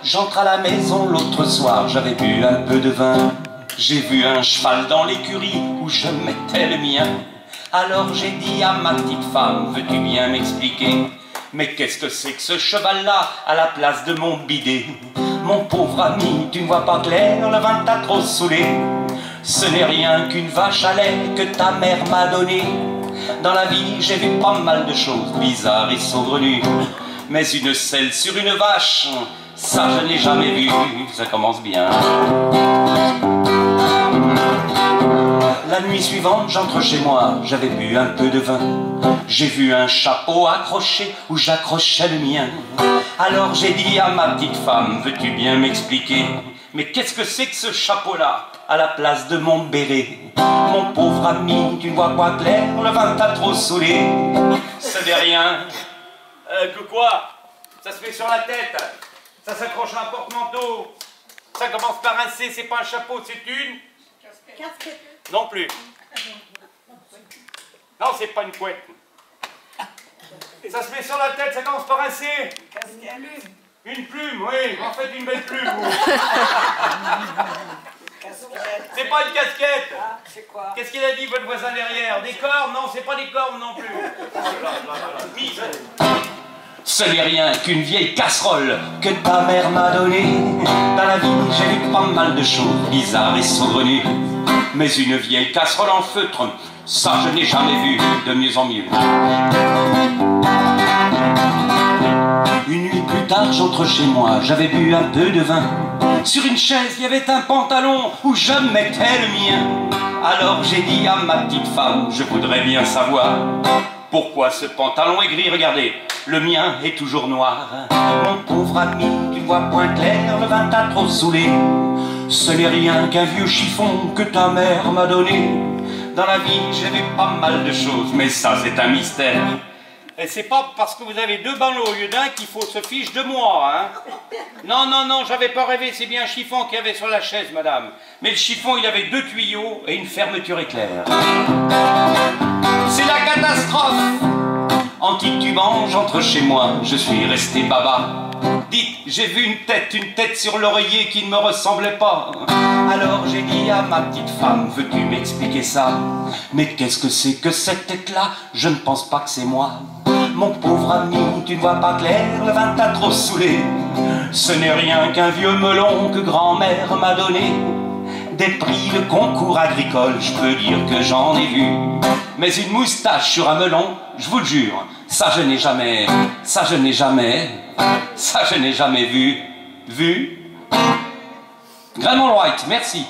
J'entre à la maison l'autre soir, j'avais bu un peu de vin. J'ai vu un cheval dans l'écurie où je mettais le mien. Alors j'ai dit à ma petite femme, veux-tu bien m'expliquer? Mais qu'est-ce que c'est que ce cheval-là à la place de mon bidet? Mon pauvre ami, tu ne vois pas clair, le vin t'a trop saoulé. Ce n'est rien qu'une vache à lait que ta mère m'a donnée. Dans la vie, j'ai vu pas mal de choses bizarres et saugrenues. Mais une selle sur une vache, ça je n'ai jamais vu. Ça commence bien. La nuit suivante, j'entre chez moi, j'avais bu un peu de vin. J'ai vu un chapeau accroché où j'accrochais le mien. Alors j'ai dit à ma petite femme, veux-tu bien m'expliquer? Mais qu'est-ce que c'est que ce chapeau-là à la place de mon béret? Mon pauvre ami, tu ne vois pas clair, le vin t'a trop saoulé. Ce n'est rien. Que quoi? Ça se met sur la tête, ça s'accroche à un porte-manteau, ça commence par un C, c'est pas un chapeau, c'est une... Casquette. Non plus. Non, c'est pas une couette. Ça se met sur la tête, ça commence par un C. Casquette. Une plume, oui, en fait une belle plume. Casquette. C'est pas une casquette. Ah, c'est quoi? Qu'est-ce qu'il a dit votre voisin derrière? Des cornes? Non, c'est pas des cornes non plus. Mise. Ce n'est rien qu'une vieille casserole que ta mère m'a donnée. Dans la vie, j'ai vu pas mal de choses bizarres et saugrenues. Mais une vieille casserole en feutre, ça je n'ai jamais vu, de mieux en mieux. Une nuit plus tard, j'entre chez moi, j'avais bu un peu de vin. Sur une chaise, il y avait un pantalon où je mettais le mien. Alors j'ai dit à ma petite femme, je voudrais bien savoir pourquoi ce pantalon est gris, regardez, le mien est toujours noir. Mon pauvre ami, tu ne vois point clair, le vin t'a trop saoulé. Ce n'est rien qu'un vieux chiffon que ta mère m'a donné. Dans la vie, j'ai vu pas mal de choses, mais ça c'est un mystère. Et c'est pas parce que vous avez deux ballots au lieu d'un qu'il faut se fiche de moi, hein. Non, non, non, j'avais pas rêvé, c'est bien un chiffon qu'il y avait sur la chaise, madame. Mais le chiffon, il avait deux tuyaux et une fermeture éclair. C'est la catastrophe. En titubant, j'entre chez moi, je suis resté baba. Dites, j'ai vu une tête sur l'oreiller qui ne me ressemblait pas. Alors j'ai dit à ma petite femme, veux-tu m'expliquer ça? Mais qu'est-ce que c'est que cette tête-là? Je ne pense pas que c'est moi. Mon pauvre ami, tu ne vois pas clair, le vin t'a trop saoulé. Ce n'est rien qu'un vieux melon que grand-mère m'a donné. Des prix de concours agricole, je peux dire que j'en ai vu. Mais une moustache sur un melon, je vous le jure, ça je n'ai jamais vu. Graham White, merci.